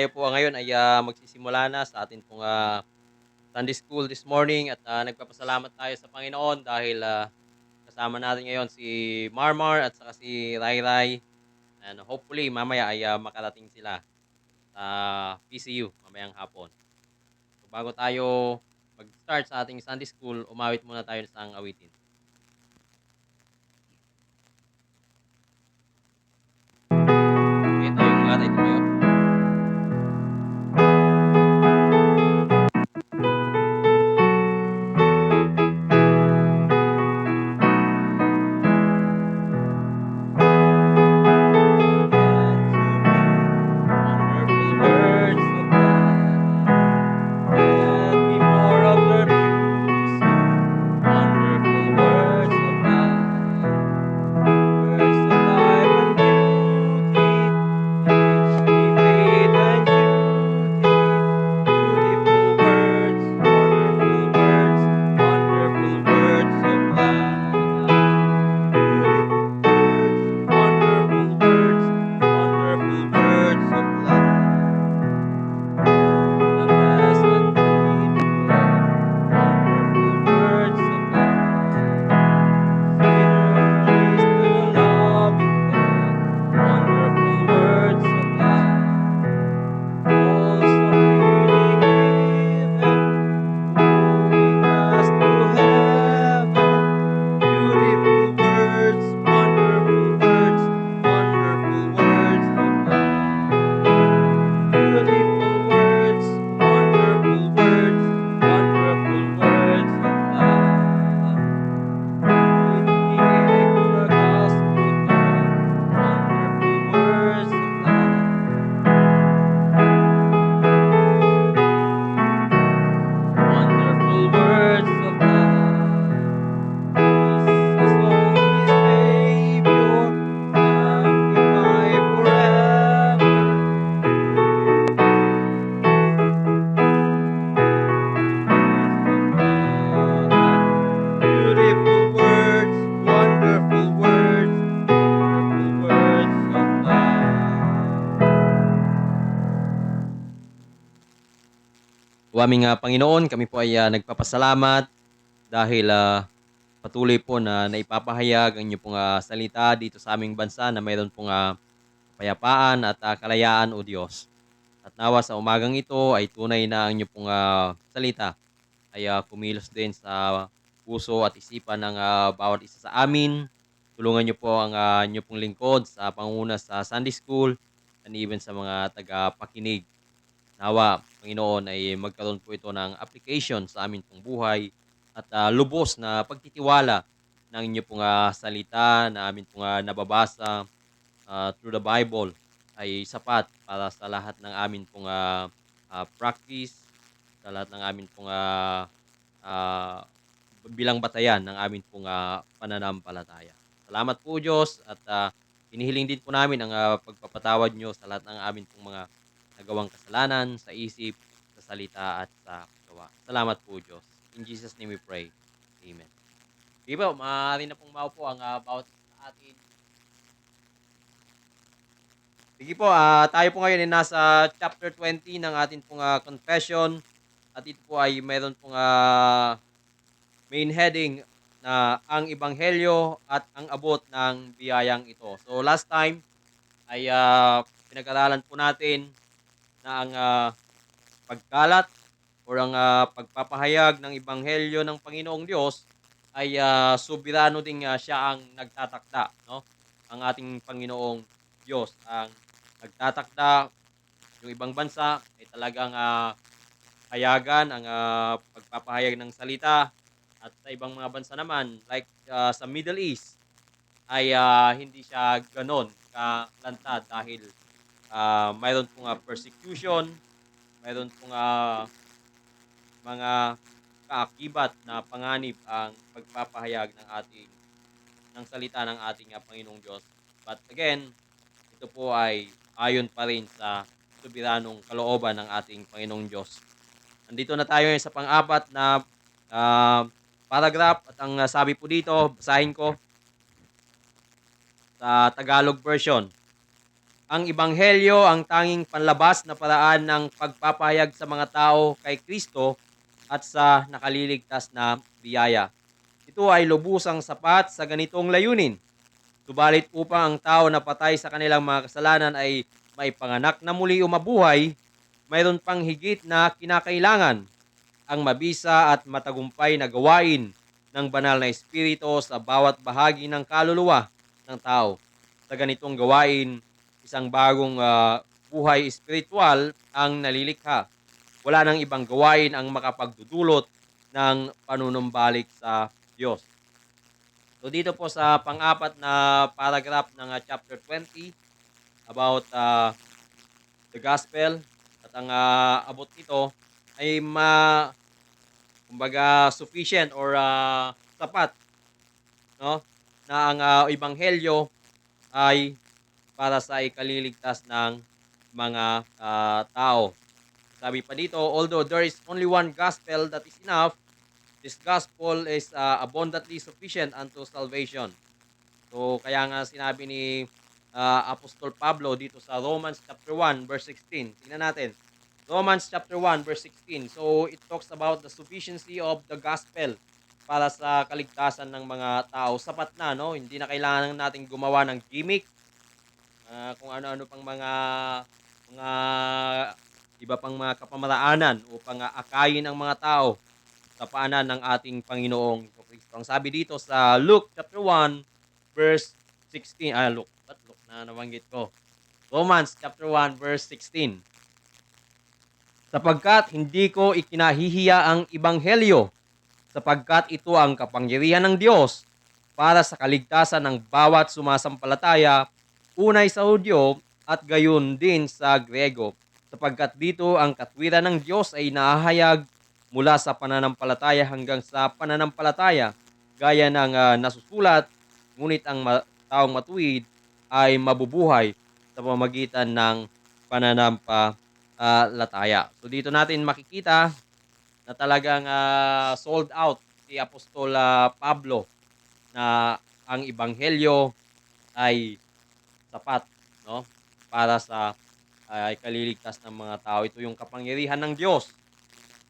tayo po ngayon ay, magsisimula na sa atin pong, Sunday School this morning at, nagpapasalamat tayo sa Panginoon dahil, kasama natin ngayon si Marmar at saka si Rai and hopefully mamaya ay, makarating sila sa PCU mamayang hapon. So bago tayo mag-start sa ating Sunday School, umawit muna tayo ng isang awitin. Sige, tayo tumayo. Wonderful words of life, let me more of their beauty see. Wonderful words of life, words of life and beauty, teach me faith and duty. Beautiful words, wonderful words, wonderful words of life. Beautiful words, wonderful words, wonderful words of life. The best and beautiful, wonderful words of life. Sinner is the loving God, wonderful words of life. Also freely given, moving us to heaven. Beautiful words, wonderful words, wonderful words of life. Beautiful words, wonderful words, wonderful words of life. With the echo the gospel call, wonderful words of life. Wonderful words of life. Jesus, only Savior, sanctify forever. Beautiful words, wonderful words, wonderful words of life. O aming, Panginoon, kami po ay, nagpapasalamat dahil, patuloy po na naipapahayag ang inyong pong, salita dito sa aming bansa na mayroon pong, kapayapaan at, kalayaan, O Diyos. At nawa sa umagang ito ay tunay na ang inyong pong, salita ay, kumilos din sa puso at isipan ng, bawat isa sa amin. Tulungan niyo po ang, inyong pong lingkod sa pangunguna sa Sunday School and even sa mga tagapakinig. Nawa, Panginoon, ay magkaroon po ito ng application sa amin pong buhay at, lubos na pagtitiwala ng inyo pong, salita na amin pong, nababasa, through the Bible ay sapat para sa lahat ng amin pong, practice, sa lahat ng amin pong, ah, bilang batayan ng amin pong, pananampalataya. Salamat po Diyos at, hinihiling din po namin ang, pagpapatawad niyo sa lahat ng amin pong mga nagawang kasalanan sa isip, sa salita at sa gawa. Salamat po Diyos. In Jesus name we pray. Amen. Sige po, maaari na pong maupo ang, bawat isa sa atin. Sige po, tayo po ngayon ay nasa chapter 20 ng ating pong, confession at ito po ay mayroon pong, main heading na ang ebanghelyo at ang abot ng biyayang ito. So last time ay, pinag-aralan po natin na ang, pagkalat or ang, pagpapahayag ng ebanghelyo ng Panginoong Diyos ay, soberano ding, siya ang nagtatakda 'no. Ang ating Panginoong Diyos ang nagtatakda, yung ibang bansa ay talagang, hayagan ang, pagpapahayag ng salita at sa ibang mga bansa naman like, sa Middle East ay, hindi siya gano'n kalantad dahil, mayroon pong, persecution, mayroon pong, mga kaakibat na panganib ang pagpapahayag ng salita ng ating, Panginoong Diyos. But again, ito po ay ayon pa rin sa soberanong kalooban ng ating Panginoong Diyos. Nandito na tayo ngayon sa pang-apat na, paragraph at ang, sabi po dito, basahin ko sa Tagalog version. Ang ebanghelyo ang tanging panlabas na paraan ng pagpapahayag sa mga tao kay Kristo at sa nakaliligtas na biyaya. Ito ay lubusang sapat sa ganitong layunin. Subalit upang ang tao na patay sa kanilang mga kasalanan ay maipanganak na muli o mabuhay, mayroon pang higit na kinakailangan, ang mabisa at matagumpay na gawain ng banal na espiritu sa bawat bahagi ng kaluluwa ng tao. Sa ganitong gawain, isang bagong buhay espiritual ang nalilikha. Wala nang ibang gawain ang makapagdudulot ng panunumbalik sa Diyos. So dito po sa pang-apat na paragraph ng chapter 20 about the gospel, at ang abot nito ay kumbaga sufficient or sapat, no, na ang ebanghelyo ay para sa ikaliligtas ng mga tao. Sabi pa dito, although there is only one gospel that is enough, this gospel is abundantly sufficient unto salvation. So kaya nga sinabi ni Apostol Pablo dito sa Romans chapter 1 verse 16. Tingnan natin. Romans chapter 1 verse 16. So it talks about the sufficiency of the gospel para sa kaligtasan ng mga tao. Sapat na, no? Hindi na kailangan nating gumawa ng gimmick, kung ano-ano pang mga iba pang mga kapamaraanan upang akayin ang mga tao sa paanan ng ating Panginoong Kristo. Ang sabi dito sa Luke chapter 1 verse 16, Luke na nabanggit ko. Romans chapter 1 verse 16. Sapagkat hindi ko ikinahihiya ang ebanghelyo, sapagkat ito ang kapangyarihan ng Diyos para sa kaligtasan ng bawat sumasampalataya, unay sa Hudyo at gayon din sa Grego. Sapagkat dito ang katwiran ng Diyos ay nahahayag mula sa pananampalataya hanggang sa pananampalataya, gaya ng nasusulat, ngunit ang taong matuwid ay mabubuhay sa pamamagitan ng pananampalataya. So dito natin makikita na talagang sold out si Apostol Pablo na ang ebanghelyo ay sapat, no, para sa ikaliligtas ng mga tao. Ito yung kapangyarihan ng Diyos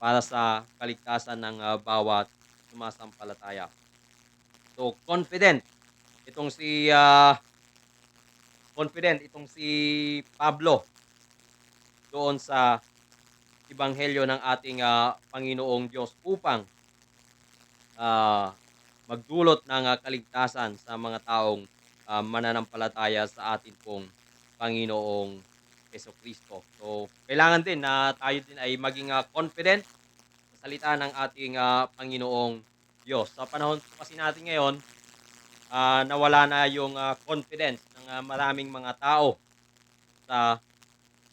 para sa kaligtasan ng bawat sumasampalataya. So itong si confident itong si Pablo doon sa ebanghelyo ng ating Panginoong Diyos upang ah, magdulot ng kaligtasan sa mga taong mananampalataya sa atin pong Panginoong Jesucristo. So, kailangan din na tayo din ay maging confident sa salita ng ating Panginoong Diyos. Sa panahon po kasi natin ngayon, nawala na yung confidence ng maraming mga tao sa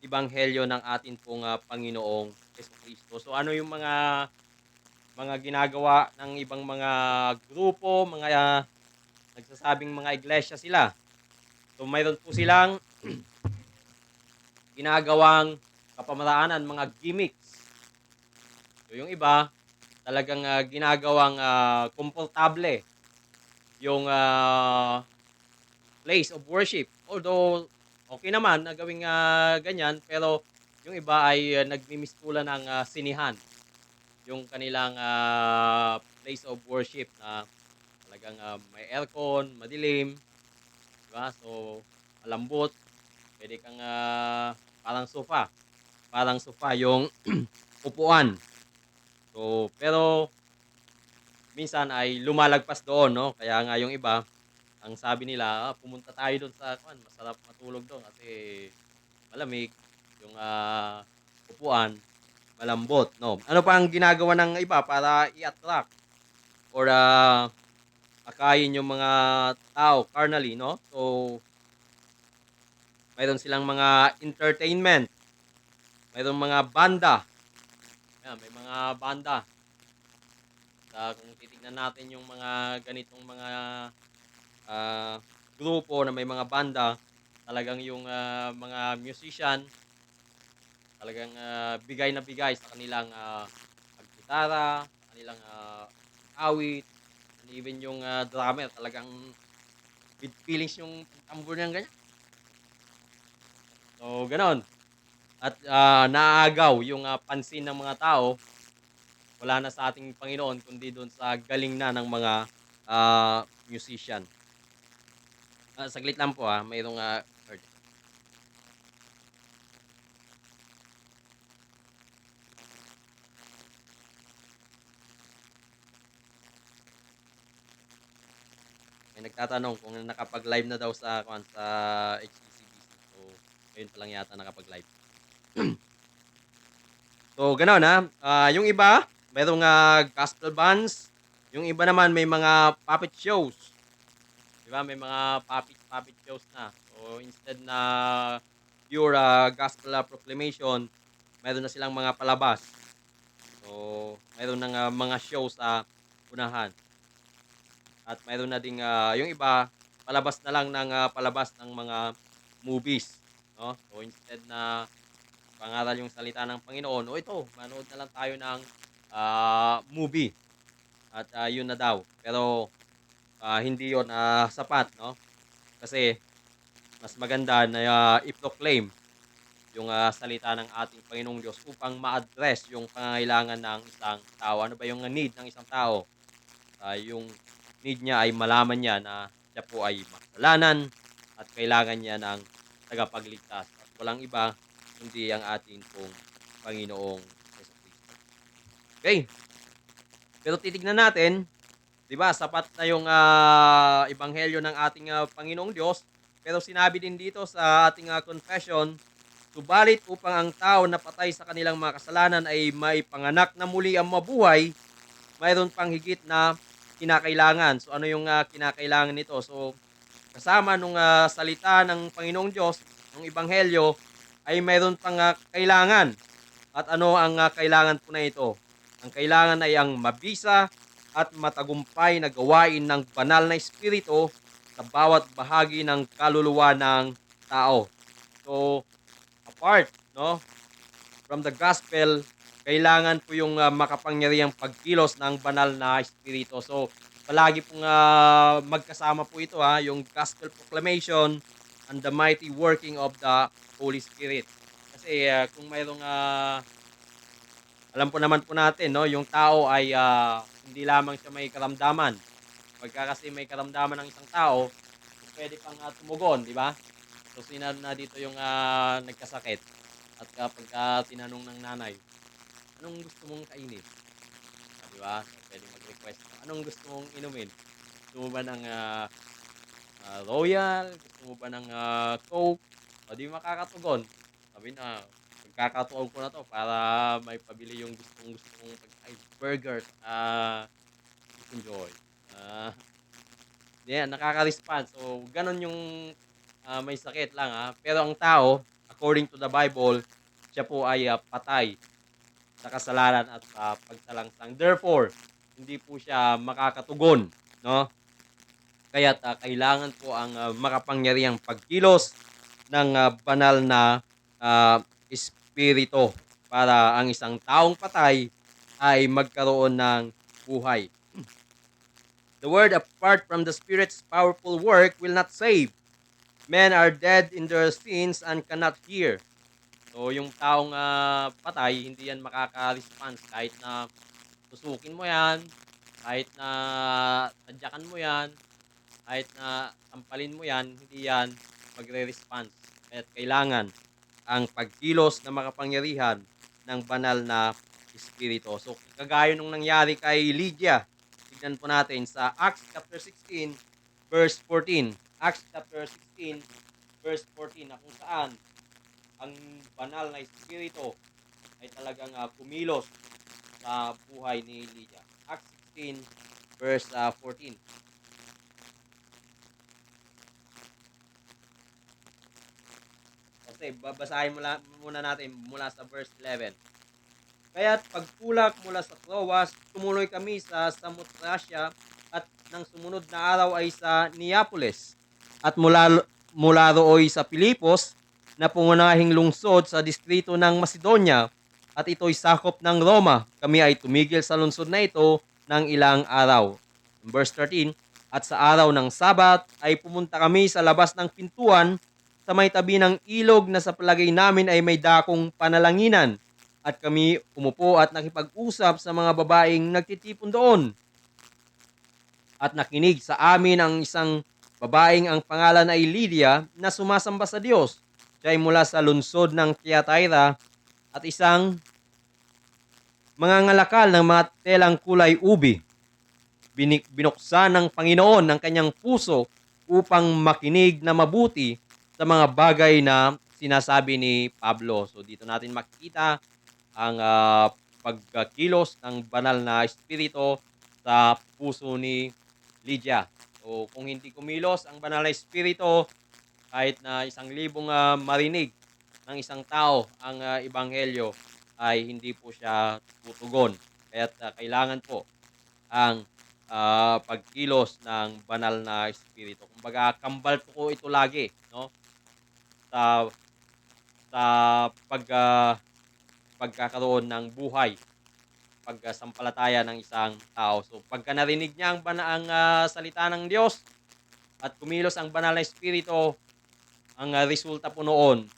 ebanghelyo ng atin pong Panginoong Jesucristo. So, ano yung mga ginagawa ng ibang mga grupo, mga nagsasabing mga iglesia sila. So mayroon po silang ginagawang kapamaraanan, mga gimmicks. So yung iba, talagang ginagawang komportable yung place of worship. Although okay naman na gawing ganyan, pero yung iba ay nagmimistulan ng sinihan yung kanilang place of worship na talagang may aircon, madilim, 'di ba? So, malambot, puwede kang parang sofa yung upuan. So, pero minsan ay lumalagpas doon, 'no? Kaya nga yung iba, ang sabi nila, pumunta tayo do'n sa kuwan, masarap matulog do'n kasi malamig yung upuan, malambot, 'no? Ano pa ang ginagawa ng iba para i-attract or akayin yung mga tao carnally, no? So, mayroon silang mga entertainment, mayroong mga banda, yan, may mga banda. Kung titignan natin yung mga ganitong mga ah, grupo na may mga banda, talagang yung mga musician, talagang bigay na bigay sa kanilang paggitara, sa kanilang awit, and even yung drummer talagang with feelings yung tambor niyang ganyan. So, gano'n. At, naaagaw yung, pansin ng mga tao, wala na sa ating Panginoon kundi do'n sa galing na ng mga, musician. Saglit lang po, mayroong, urgent. May nagtatanong kung nakapag-live na daw sa sa HTCBC. So, ayun pa lang yata nakapag-live. So, gano'n, yung iba merong, gospel bands, yung iba naman may mga puppet shows, 'di ba? May mga puppet shows na. So, instead na pure, gospel, proclamation, meron na silang mga palabas. So, meron ng, mga show sa unahan at meron na ding, yung iba palabas na lang ng, palabas ng mga movies, 'no? So, instead na pangaral yung salita ng Panginoon, "O ito, manood na lang tayo ng, movie." At, yun na daw. Pero, hindi yun, sapat 'no, kasi mas maganda na, i-proclaim yung, salita ng ating Panginoong Diyos upang ma-address yung pangangailangan ng isang tao. Ano ba yung need ng isang tao? Yung need niya ay malaman niya na siya po ay makasalanan at kailangan niya ng tagapagligtas at walang iba kundi ang atin pong Panginoong Jesucristo. Okay, pero titignan natin, 'di ba, sapat na yung, ebanghelyo ng ating, Panginoong Diyos, pero sinabi din dito sa ating, confession, "Subalit upang ang tao na patay sa kanilang mga kasalanan ay maipanganak na muli ang mabuhay, mayroon pang higit na kinakailangan." So, ano yung, kinakailangan nito? So, kasama nung, salita ng Panginoong Diyos, nung ebanghelyo, ay mayroon pang, kailangan. At ano ang, kailangan po na ito? Ang kailangan ay ang mabisa at matagumpay na gawain ng banal na espiritu sa bawat bahagi ng kaluluwa ng tao. So, apart 'no, from the gospel, kailangan po yung, makapangyarihang pagkilos ng banal na espiritu. So, palagi pong, magkasama po ito, yung gospel proclamation and the mighty working of the Holy Spirit. Kasi, kung mayroong, alam po naman po natin 'no, yung tao ay, hindi lamang siya may karamdaman. Pagka kasi may karamdaman ng isang tao, puwede pang, tumugon, 'di ba? So, sino na dito yung, nagkasakit at kapagka tinanong ng nanay, "Anong gusto mong kainin?" 'Di ba? So, puwedeng mag-request ka, "Anong gusto mong inumin? Gusto mo ba ng, Royal? Gusto mo ba ng, Coke?" O 'di makakatugon. Sabi na, "Pagkakataon ko na 'to para maipabili yung gustong-gusto kong pagkain, burger tsaka Chicken Joy." Ah, 'yan nakaka-respond. So, gano'n yung, may sakit lang, pero ang tao, according to the Bible, siya po ay, patay sa kasalanan at sa pagsalangsang. Therefore, hindi po siya makakatugon, 'no? Kaya't, kailangan po ang, makapangyarihang pagkilos ng, banal na, espiritu para ang isang taong patay ay magkaroon ng buhay. The word apart from the Spirit's powerful work will not save. Men are dead in their sins and cannot hear. So, yung taong, patay, hindi yan makaka-response kahit na tusukin mo yan, kahit na tadyakan mo yan, kahit na sampalin mo yan, hindi yan magre-response. Kaya't kailangan ang pagkilos na makapangyarihan ng banal na espiritu. So, kagaya nung nangyari kay Lydia, tignan po natin sa Acts chapter 16 verse 14. Acts chapter 16 verse 14 na kung saan ang banal na espiritu ay talagang, kumilos sa buhay ni Lydia. Acts 16 verse, 14. Kasi babasahin muna natin mula sa verse 11. Kaya't pagtulak mula sa Troas, tumuloy kami sa Samotracia at nang sumunod na araw ay sa Neapolis. At mula rooy sa Pilipos na pangunahing lungsod sa distrito ng Macedonia at ito'y sakop ng Roma. Kami ay tumigil sa lungsod na ito ng ilang araw. Verse 13, at sa araw ng Sabat ay pumunta kami sa labas ng pintuan sa may tabi ng ilog na sa palagay namin ay may dakong panalanginan at kami umupo at nakipag-usap sa mga babaeng nagtitipon doon. At nakinig sa amin ang isang babaeng ang pangalan ay Lydia na sumasamba sa Diyos. Siya ay mula sa lungsod ng Thyatira at isang mangangalakal ng mga telang kulay ubi. Binuksan ng Panginoon ang kanyang puso upang makinig na mabuti sa mga bagay na sinasabi ni Pablo. So dito natin makikita ang pagkilos ng banal na espiritu sa puso ni Lydia. So kung hindi kumilos ang banal na espiritu, kahit na 1,000 marinig ng isang tao ang ebanghelyo, ay hindi po siya tutugon. Kaya't kailangan po ang pagkilos ng banal na espiritu. Kumbaga kambal ko ito lagi, 'no, sa sa pag pagkakaroon ng buhay, pagsampalataya ng isang tao. So pagka narinig niya ang salita ng Diyos at kumilos ang banal na espiritu, ang resulta po noon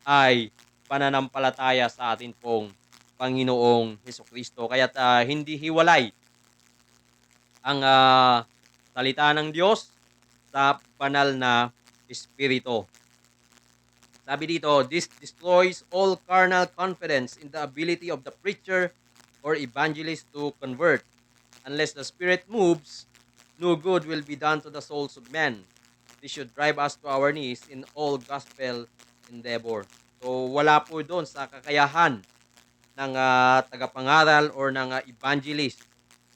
ay pananampalataya sa atin pong Panginoong Hesukristo. Kaya't hindi hiwalay ang salita ng Diyos sa banal na espiritu. Sabi dito, this destroys all carnal confidence in the ability of the preacher or evangelist to convert. Unless the Spirit moves, no good will be done to the souls of men. This should drive us to our knees in all gospel endeavor. So wala po doon sa kakayahan ng tagapangaral or ng evangelist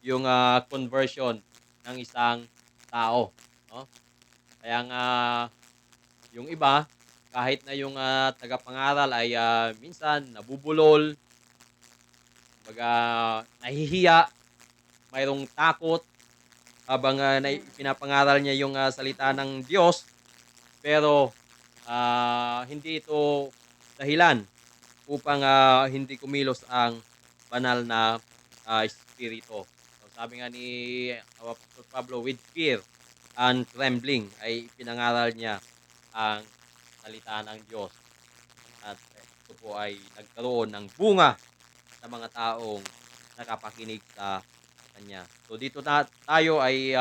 yung conversion ng isang tao, no? Kaya nga yung iba, kahit na yung tagapangaral ay minsan nabubulol, kumbaga nahihiya, mayroong takot habang pinapangaral niya yung salita ng Diyos, pero hindi ito dahilan upang hindi kumilos ang banal na espiritu. So, sabi nga ni Apostol Pablo, with fear and trembling ay pinangaral niya ang salita ng Diyos. At ito po ay nagkaroon ng bunga sa mga taong nakapakinig sa kanya. So dito na tayo ay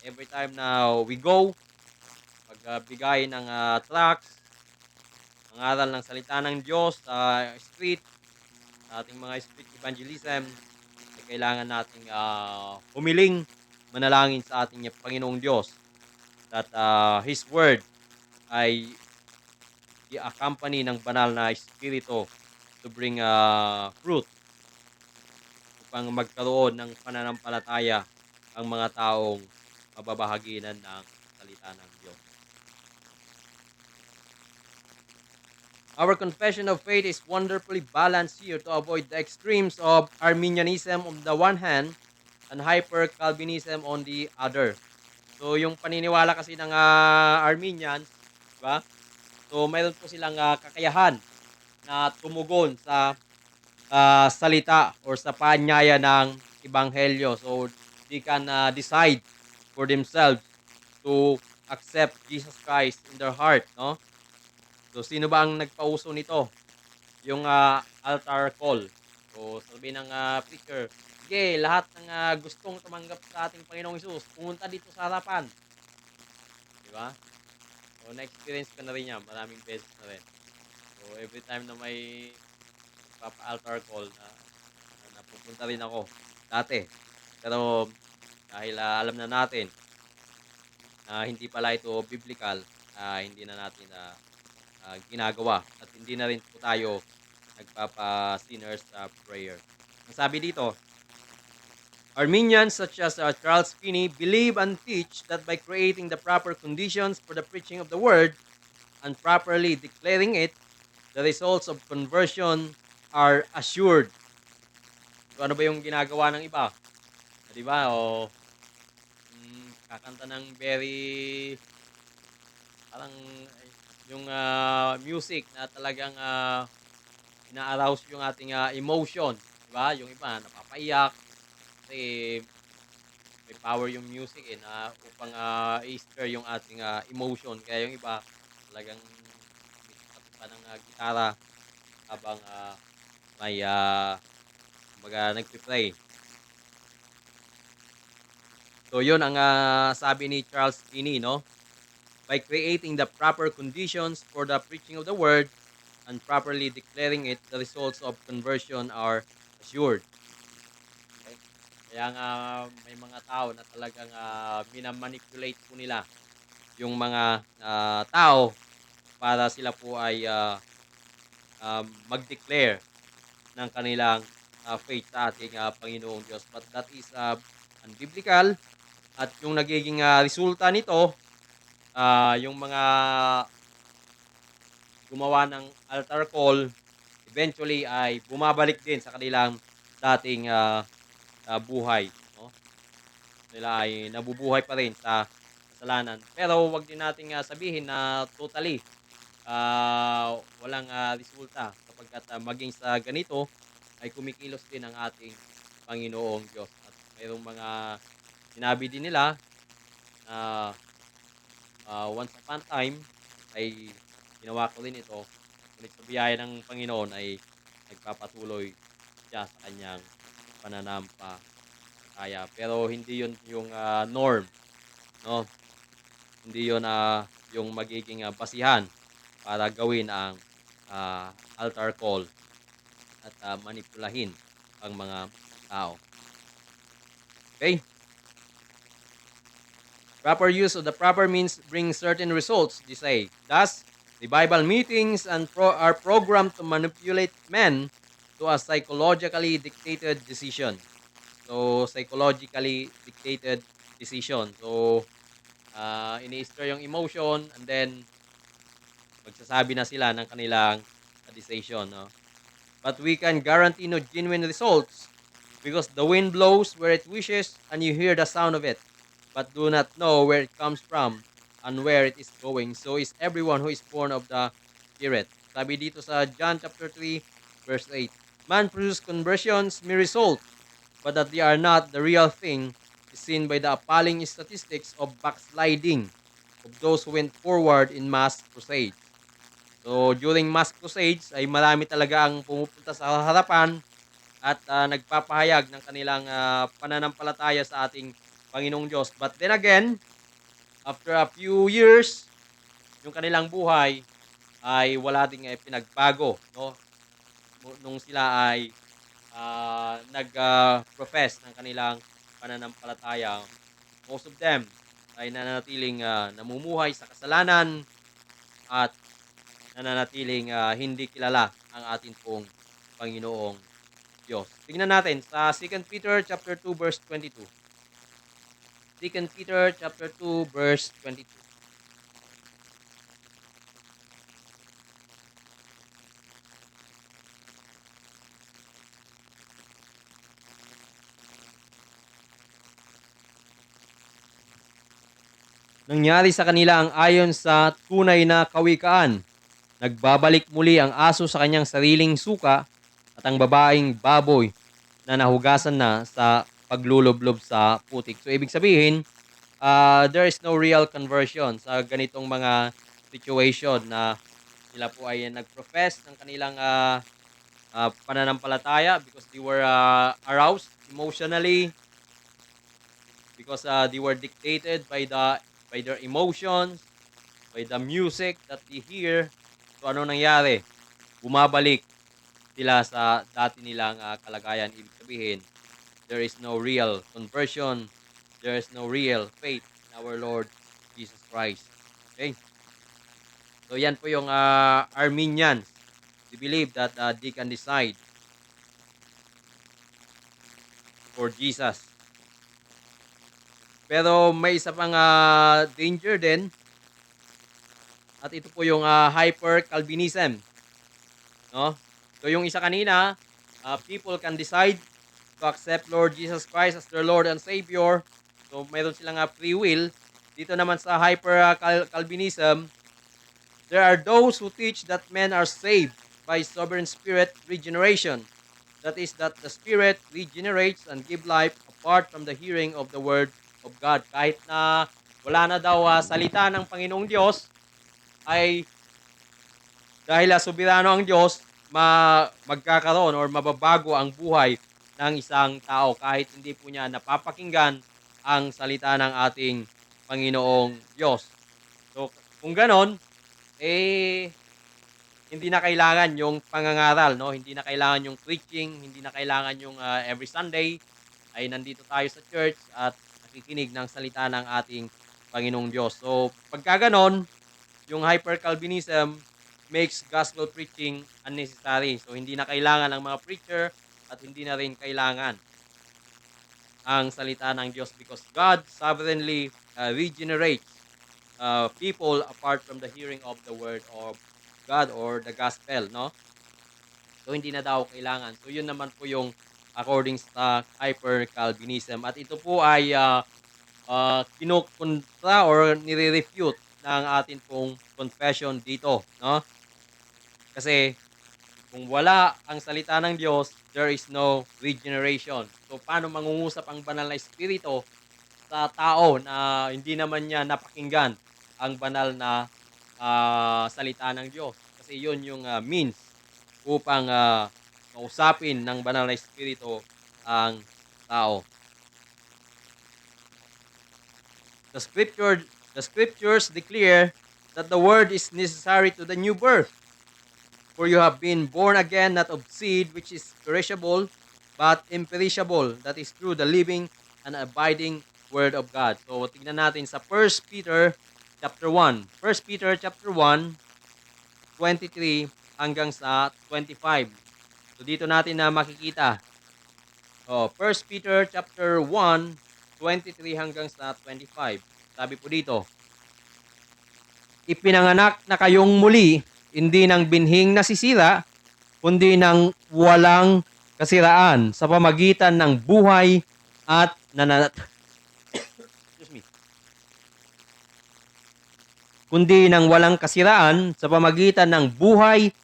every time na we go, pagbigay ng tracts, mangaral ng salita ng Diyos sa street, sa ating mga street evangelism, ay kailangan nating humiling, manalangin sa ating Panginoong Diyos that His Word ay i-accompany ng banal na espiritu to bring fruit upang magkaroon ng pananampalataya ang mga taong mababahaginan ng salita ng Diyos. Our confession of faith is wonderfully balanced here to avoid the extremes of Arminianism on the one hand and hyper-Calvinism on the other. So yung paniniwala kasi ng Arminians, di ba? So mayroon po silang kakayahan na tumugon sa salita or sa paanyaya ng ebanghelyo. So they can decide for themselves to accept Jesus Christ in their heart, no? So sino ba ang nagpauso nito? Yung altar call. So sabi ng preacher, sige, lahat ng gustong tumanggap sa ating Panginoong Hesus, pumunta dito sa harapan. Di ba? So na-experience ko na rin yan, maraming beses na rin. So every time na may papa-altar call na napupunta rin ako dati. Pero dahil alam na natin na hindi pala ito biblical, hindi na natin ginagawa at hindi na rin po tayo nagpapa-sinners prayer. Ang sabi dito, Arminians such as Charles Finney believe and teach that by creating the proper conditions for the preaching of the word and properly declaring it, the results of conversion are assured. So ano ba yung ginagawa ng iba? 'Di ba? O kakanta ng very parang yung music na talagang ina-arouse yung ating emotion, 'di ba? Yung iba napapaiyak kasi may power yung music na upang i-stir yung ating emotion. Kaya yung iba talagang ka ng gitara habang may kumbaga nagpe-pray. So yun ang sabi ni Charles Finney 'no, by creating the proper conditions for the preaching of the word and properly declaring it, the results of conversion are assured. Okay? Kaya nga may mga tao na talagang mina-manipulate po nila yung mga tao para sila po ay mag-declare ng kanilang faith sa ating Panginoong Diyos. But that is unbiblical at yung nagiging resulta nito, yung mga gumawa ng altar call, eventually ay bumabalik din sa kanilang dating buhay, 'no? Sila ay nabubuhay pa rin sa kasalanan. Pero 'wag din nating sabihin na totally walang resulta sapagkat maging sa ganito ay kumikilos din ang ating Panginoong Diyos at mayroong mga sinabi din nila na once upon time ay ginawa ko rin ito, ngunit sa biyaya ng Panginoon ay nagpapatuloy siya sa kanyang pananampalataya. Pero hindi 'yun yung norm, 'no? Hindi 'yun yung magiging basihan para gawin ang altar call at manipulahin ang mga tao. Okay. Proper use of the proper means brings certain results, they say. Thus, the Bible meetings are programmed to manipulate men to a psychologically dictated decision. So, psychologically dictated decision. So, ini-stir yung emotion and then magsasabi na sila ng kanilang decision, no? But we can guarantee no genuine results because the wind blows where it wishes and you hear the sound of it, but do not know where it comes from and where it is going. So is everyone who is born of the Spirit. Sabi dito sa John chapter 3, verse 8. Man produces conversions may result, but that they are not the real thing is seen by the appalling statistics of backsliding of those who went forward in mass crusades. So during mass crusades ay marami talaga ang pumupunta sa harapan at nagpapahayag ng kanilang pananampalataya sa ating Panginoong Diyos. But then again, after a few years, yung kanilang buhay ay wala ding pinagbago, no? Nung sila ay profess ng kanilang pananampalataya. Most of them ay nananatiling namumuhay sa kasalanan at nananatiling hindi kilala ang ating pong Panginoong Diyos. Tingnan natin sa Second Peter chapter 2 verse 22. Second Peter chapter 2 verse 22. Nangyari sa kanila ang ayon sa tunay na kawikaan. Nagbabalik muli ang aso sa kanyang sariling suka at ang babaeng baboy na nahugasan na sa paglulublob sa putik. So ibig sabihin, there is no real conversion sa ganitong mga situation na sila po ay nag-profess ng kanilang pananampalataya because they were aroused emotionally, because they were dictated by their emotions, by the music that they hear. So ano nangyari? Bumabalik sila sa dati nilang kalagayan. Ibig sabihin, there is no real conversion, there is no real faith in our Lord Jesus Christ. Okay? So yan po yung Armenians. They believe that they can decide for Jesus. Pero may isa pang danger din at ito po yung hyper-Calvinism. No? So yung isa kanina, people can decide to accept Lord Jesus Christ as their Lord and Savior. So mayroon silang free will. Dito naman sa hyper-Calvinism, there are those who teach that men are saved by sovereign spirit regeneration. That is that the spirit regenerates and give life apart from the hearing of the word of God. Kahit na wala na daw salita ng Panginoong Diyos, ay Dahil soberano ang Diyos, magkakaroon or mababago ang buhay ng isang tao kahit hindi po niya napapakinggan ang salita ng ating Panginoong Diyos. So, kung gano'n, eh, hindi na kailangan yung pangangaral, 'no? Hindi na kailangan yung preaching, hindi na kailangan yung, every Sunday ay nandito tayo sa church at nakikinig ng salita ng ating Panginoong Diyos. So, pagka gano'n, yung hyper-Calvinism makes gospel preaching unnecessary. So, hindi na kailangan ng mga preacher at hindi na rin kailangan ang salita ng Diyos because God sovereignly regenerates people apart from the hearing of the word of God or the gospel, no? So, hindi na daw kailangan. So, yun naman po yung according sa hyper-Calvinism. At ito po ay kinukontra or nire-refute ng atin pong confession dito, no? Kasi kung wala ang salita ng Diyos, there is no regeneration. So, paano mangungusap ang banal na espiritu sa tao na hindi naman niya napakinggan ang banal na salita ng Diyos? Kasi yun yung means upang kausapin ng banal na espiritu ang tao. The scripture the scriptures declare that the word is necessary to the new birth. For you have been born again, not of seed which is perishable, but imperishable, that is through the living and abiding word of God. So tingnan natin sa First Peter chapter 1. First Peter chapter 1, 23 hanggang sa 25. So dito natin na makikita. First Peter chapter 1, 23 hanggang sa 25. Sabi po dito, ipinanganak na kayong muli, hindi ng binhing nasisira, kundi ng walang kasiraan sa pamagitan ng buhay at excuse me, kundi ng walang kasiraan sa pamagitan ng buhay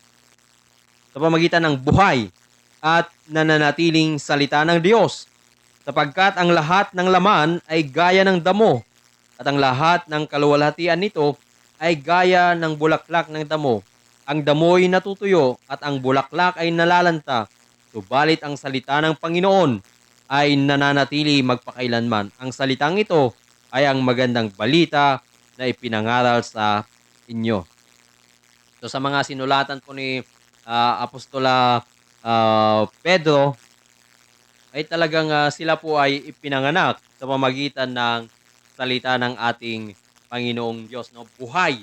at nananatiling salita ng Diyos, sapagkat ang lahat ng laman ay gaya ng damo at ang lahat ng kaluwalhatian nito ay gaya ng bulaklak ng damo. Ang damo'y natutuyo at ang bulaklak ay nalalanta, subalit ang salita ng Panginoon ay nananatili magpakailanman. Ang salitang ito ay ang magandang balita na ipinangaral sa inyo. So sa mga sinulatan po ni Apostola Pedro, ay talagang sila po ay ipinanganak sa pamagitan ng salita ng ating Panginoong Diyos, no? Buhay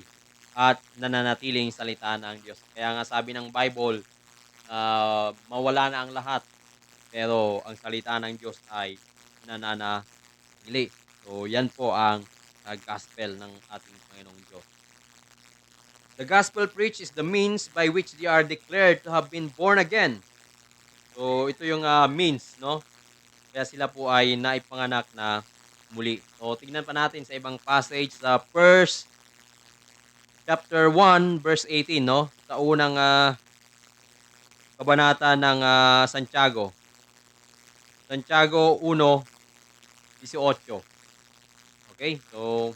at nananatiling salita ng Diyos. Kaya nga sabi ng Bible, mawala na ang lahat, pero ang salita ng Diyos ay nananatili. So yan po ang gospel ng ating Panginoong Diyos. The gospel preached is the means by which they are declared to have been born again. So ito yung means, no? Kaya sila po ay naipanganak na muli. So, tignan pa natin sa ibang passage sa First chapter 1 verse 18, no? Sa unang kabanata ng Santiago. Santiago 1:18. Okay? So,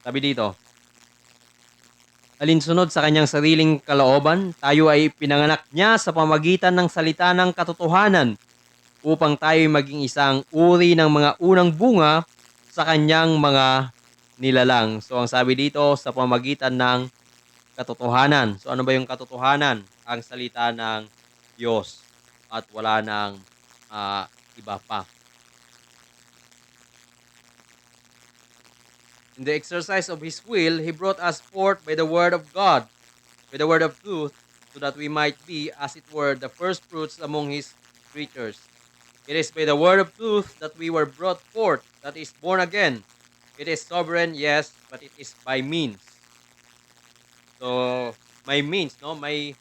sabi dito, alinsunod sa kanyang sariling kalooban, tayo ay pinanganak niya sa pamagitan ng salita ng katotohanan upang tayo maging isang uri ng mga unang bunga sa kanyang mga nilalang. So, ang sabi dito, sa pamagitan ng katotohanan. So, ano ba yung katotohanan? Ang salita ng Diyos at wala ng iba pa. In the exercise of His will, He brought us forth by the word of God, by the word of truth, so that we might be, as it were, the first fruits among His creatures. It is by the word of truth that we were brought forth, that is born again. It is sovereign, yes, but it is by means. So, may means, no? May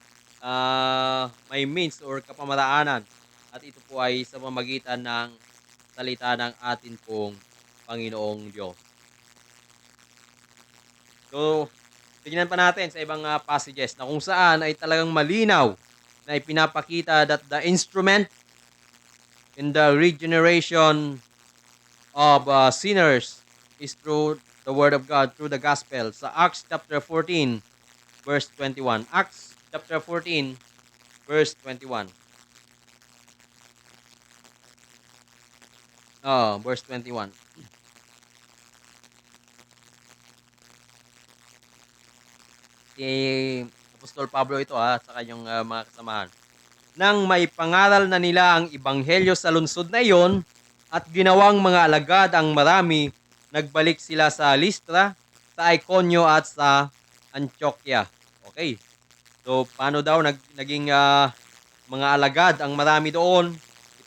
means or kapamaraanan. At ito po ay sa pamamagitan ng salita ng atin pong Panginoong Diyos. So, tignan pa natin sa ibang passages na kung saan ay talagang malinaw na ipinapakita that the instrument in the regeneration of sinners is through the Word of God, through the Gospel. Sa Acts chapter 14, verse 21. Acts chapter 14, verse 21. Verse 21. Si Apostol Pablo ito at sa kanyang mga kasamahan. Nang may pangaral na nila ang ebanghelyo sa lungsod na iyon at ginawang mga alagad ang marami, nagbalik sila sa Listra, sa Iconio at sa Antioquia. Okay. So paano daw naging mga alagad ang marami doon?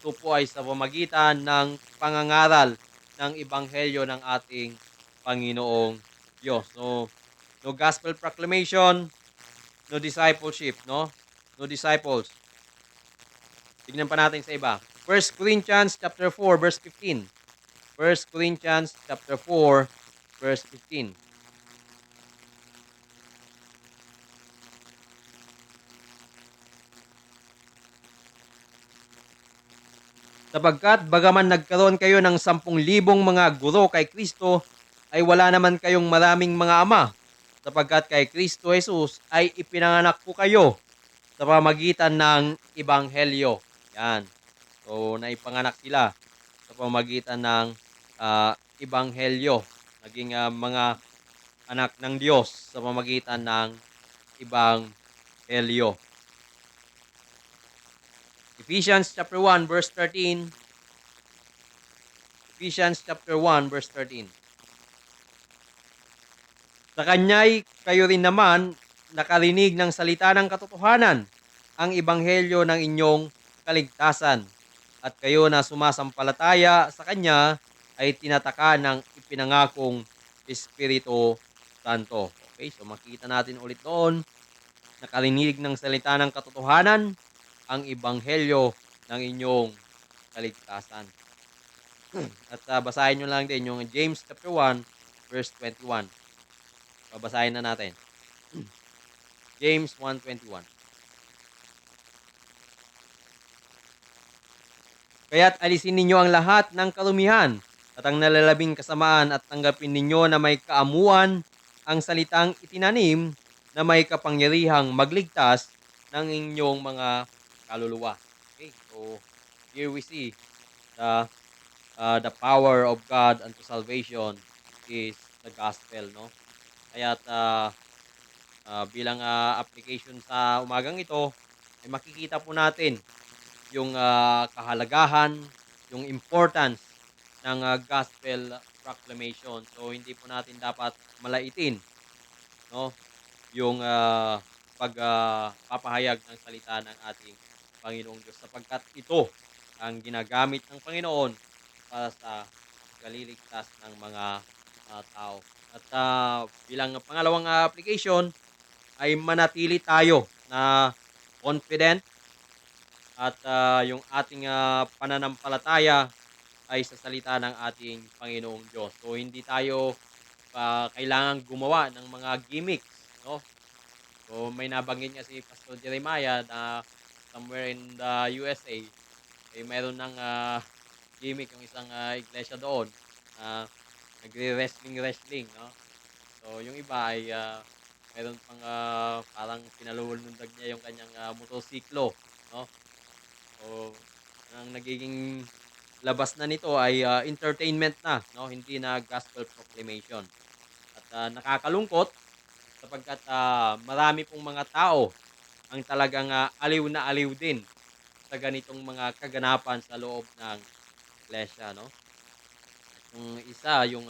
Ito po ay sa pamagitan ng pangangaral ng ebanghelyo ng ating Panginoong Diyos. So no gospel proclamation, no discipleship, no? No disciples. Tignan pa natin sa iba. First Corinthians chapter 4 verse 15. First Corinthians chapter 4 verse 15. Sapagkat bagaman nagkaroon kayo ng 10,000 mga guro kay Kristo, ay wala naman kayong maraming mga ama. Sapagkat kay Kristo Jesus ay ipinanganak po kayo sa pamagitan ng ebanghelyo. Yan. So, naipanganak sila sa pamagitan ng ebanghelyo. Naging mga anak ng Diyos sa pamagitan ng ebanghelyo. Ephesians chapter 1 verse 13. Ephesians chapter 1 verse 13. Sa kanya'y kayo rin naman nakarinig ng salita ng katotohanan, ang ebanghelyo ng inyong kaligtasan. At kayo na sumasampalataya sa kanya ay tinataka ng ipinangakong Espiritu Santo. Okay, so makita natin ulit doon, nakarinig ng salita ng katotohanan, ang ebanghelyo ng inyong kaligtasan. At basahin nyo lang din yung James chapter 1 verse 21. Babasahin na natin. James 1:21. Kaya't alisin ninyo ang lahat ng karumihan at ang nalalabing kasamaan at tanggapin ninyo na may kaamuan ang salitang itinanim na may kapangyarihang magligtas ng inyong mga kaluluwa. Okay, so here we see the power of God unto salvation is the gospel, no? Kaya't bilang application sa umagang ito, ay makikita po natin yung kahalagahan, yung importance ng gospel proclamation. So hindi po natin dapat malaitin, no, yung pagpapahayag ng salita ng ating Panginoong Diyos sapagkat ito ang ginagamit ng Panginoon para sa kaliligtas ng mga tao. At bilang pangalawang application ay manatili tayo na confident at yung ating pananampalataya ay sa salita ng ating Panginoong Diyos. So hindi tayo kailangang gumawa ng mga gimmicks, no? So may nabanggit nga si Pastor Jeremiah na somewhere in the USA ay mayroon ng gimmick yung isang iglesia doon na nagre-wrestling-wrestling, no? So yung iba ay mayroon pang parang pinalulundag niya yung kanyang motorsiklo, no? So ang nagiging labas na nito ay entertainment na, no? Hindi na gospel proclamation. At nakakalungkot sapagkat marami pong mga tao ang talagang aliw na aliw din sa ganitong mga kaganapan sa loob ng iglesia, no? At yung isa, yung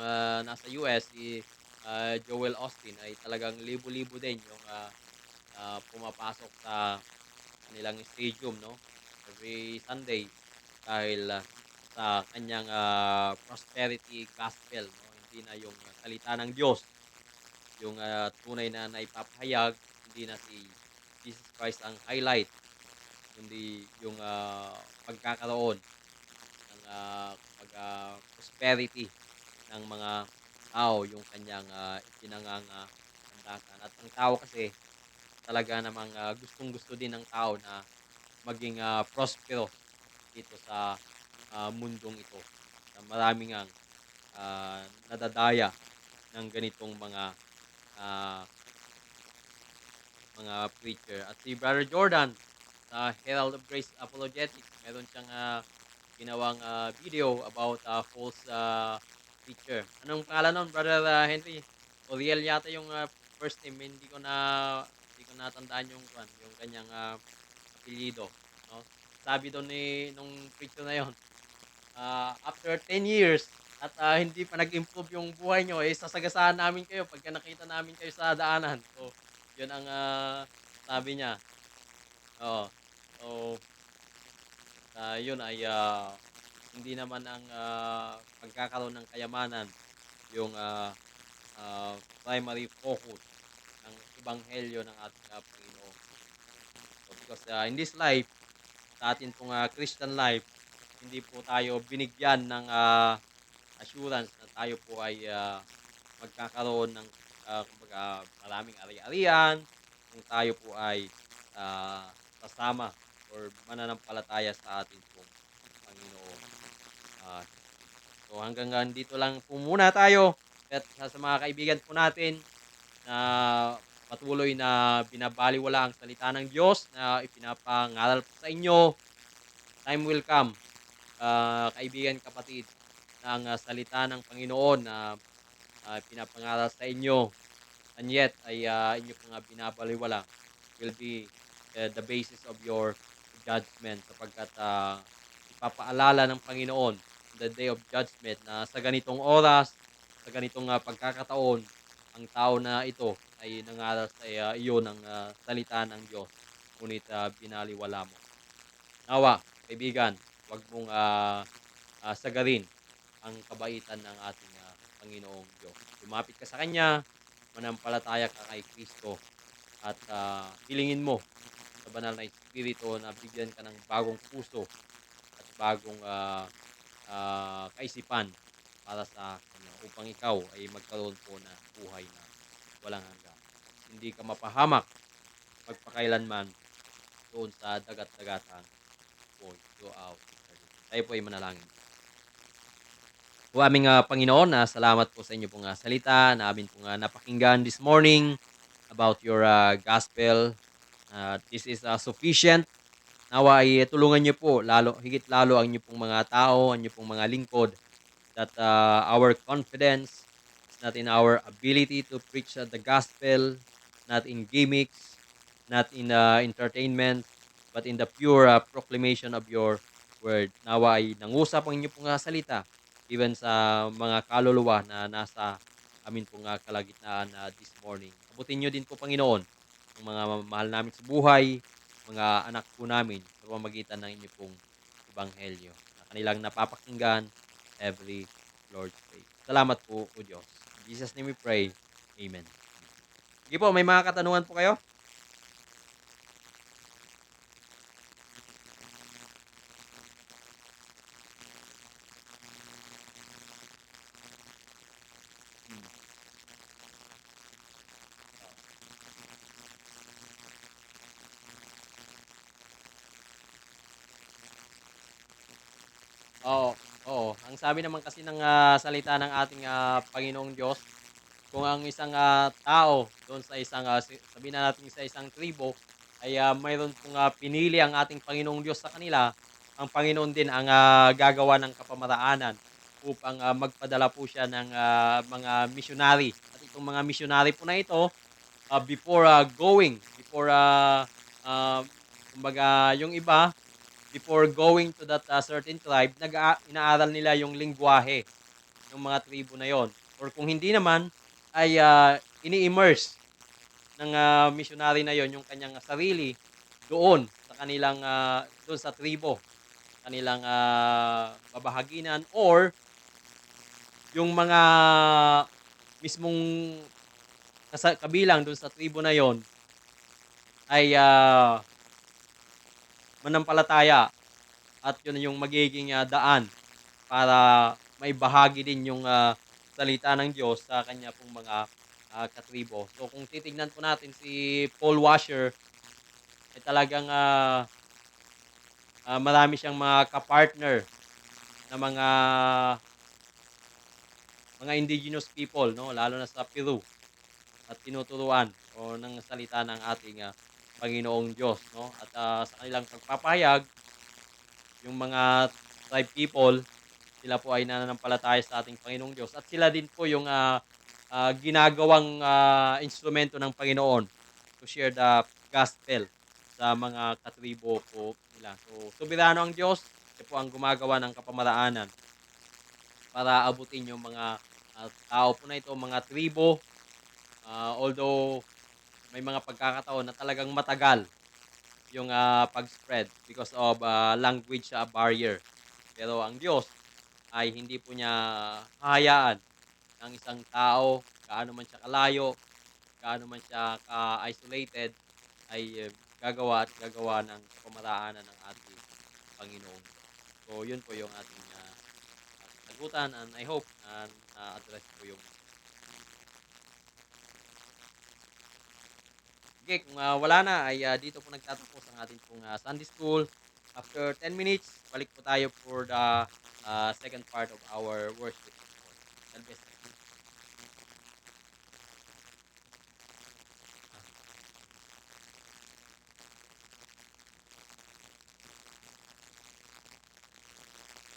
nasa US, si Joel Austin ay talagang libo-libo din yung pumapasok sa kanilang stadium, no? Every Sunday dahil sa kanyang prosperity gospel, no? Hindi na yung salita ng Diyos yung tunay na naipapahayag, hindi na si Jesus Christ ang highlight, kundi yung pagkakaroon ng prosperity ng mga tao, yung kanyang ipinangangalandakan. At ang tao kasi talaga namang gustong-gusto din ng tao na maging prosperous dito sa mundong ito. Marami ngang nadadaya ng ganitong mga ah, mga preacher. At si Brother Jordan sa Herald of Grace Apologetics, meron siyang ginawang video about false preacher. Anong pangalan nun, Brother Henry? Uriel yata yung first name. Hindi ko natandaan yung yung kanyang apelyido, no? Sabi doon nung preacher na yon, after 10 years at hindi pa nag-improve yung buhay niyo, eh, sasagasaan namin kayo pagka nakita namin kayo sa daanan. So, yun ang sabi niya, oo. So, yun ay hindi naman ang pagkakaroon ng kayamanan yung primary focus ng ebanghelyo ng ating Panginoon. So, because in this life, sa atin pong Christian life, hindi po tayo binigyan ng assurance na tayo po ay magkakaroon ng kumbaga maraming ari-arian, kung tayo po ay sasama or mananampalataya sa ating pong Panginoon. Ah, so hanggang dito lang po muna tayo at sa mga kaibigan po natin na patuloy na binabaliwala ang salita ng Diyos na ipinapangaral po sa inyo, time will come, kaibigan, kapatid, na ang salita ng Panginoon na pinapangaral sa inyo and yet ay inyo pong binabaliwala will be the basis of your judgment sapagkat ipapaalala ng Panginoon in the day of judgment na sa ganitong oras, sa ganitong pagkakataon, ang tao na ito ay nangaral sa iyo ng salita ng Diyos, ngunit binaliwala mo. Nawa, kaibigan, wag mong sagarin ang kabaitan ng ating Panginoong Diyos. Lumapit ka sa Kanya, manampalataya ka kay Kristo at hilingin mo sa banal na Espiritu na bigyan ka ng bagong puso at bagong kaisipan para sa Kanya upang ikaw ay magkaroon po ng buhay na walang hanggan. Hindi ka mapahamak magpakailanman doon sa dagat-dagatan po throughout eternity. Tayo po ay manalangin. O aming Panginoon, salamat po sa inyo pong salita na amin pong napakinggan this morning about your gospel. This is sufficient. Nawa ay tulungan niyo po higit lalo ang inyo pong mga tao, ang inyo pong mga lingkod that our confidence is not in our ability to preach the gospel, not in gimmicks, not in entertainment, but in the pure proclamation of your word. Nawa ay nangusap ang inyo pong salita even sa mga kaluluwa na nasa amin pong kalagitnaan this morning. Abutin niyo din po, Panginoon, ang mga mahal namin sa buhay, mga anak po namin sa pamamagitan ng inyo pong ebanghelyo na kanilang napapakinggan every Lord's Day. Salamat po, O Diyos. In Jesus' name we pray. Amen. Sige po, may mga katanungan po kayo? Hmm. Oo, oo. Ang sabi naman kasi ng salita ng ating Panginoong Diyos, kung ang isang tao doon sa isang sabihin na natin sa isang tribo ay mayroon pong pinili ang ating Panginoong Diyos sa kanila, ang Panginoon din ang gagawa ng kapamaraanan upang magpadala po siya ng mga missionary. At itong mga missionary po na ito, before kumbaga yung iba, before going to that certain tribe, inaaral nila yung lingwahe ng mga tribo na yon. Or kung hindi naman, ay ini-immerse ng missionary na yon yung kanyang sarili doon sa kanilang doon sa tribo, kanilang babahaginan or yung mga mismong kabilang doon sa tribo na yon ay manampalataya at yun yung magiging daan para maibahagi din yung salita ng Diyos sa kanya pong mga katribo. So kung titignan po natin si Paul Washer, ay talagang marami siyang mga kapartner na mga indigenous people, no, lalo na sa Peru at tinuturuan o ng salita ng ating, Panginoong Diyos 'no, at, sa kanilang pagpapahayag yung mga tribe people, sila po ay nananampalataya sa ating Panginoong Diyos at sila din po yung, ginagawang, instrumento ng Panginoon to share the gospel sa mga katribo po nila. So, soberano ang Diyos, siya po ang gumagawa ng kapamaraanan para abutin yung mga, tao po na ito, mga tribo, although may mga pagkakataon na talagang matagal yung, pag-spread because of, language, barrier. Pero ang Diyos ay hindi po niya hahayaan ng isang tao, gaano man siya kalayo, gaano man siya ka-isolated, ay gagawa at gagawa ng kapamaraanan ng ating Panginoong Diyos. So, yun po yung ating, kasagutan and I hope na na-address ko yung sige kung, wala na ay, dito po nagtatapos ang ating pong, Sunday School. After 10 minutes, balik po tayo for the, second part of our worship. God bless.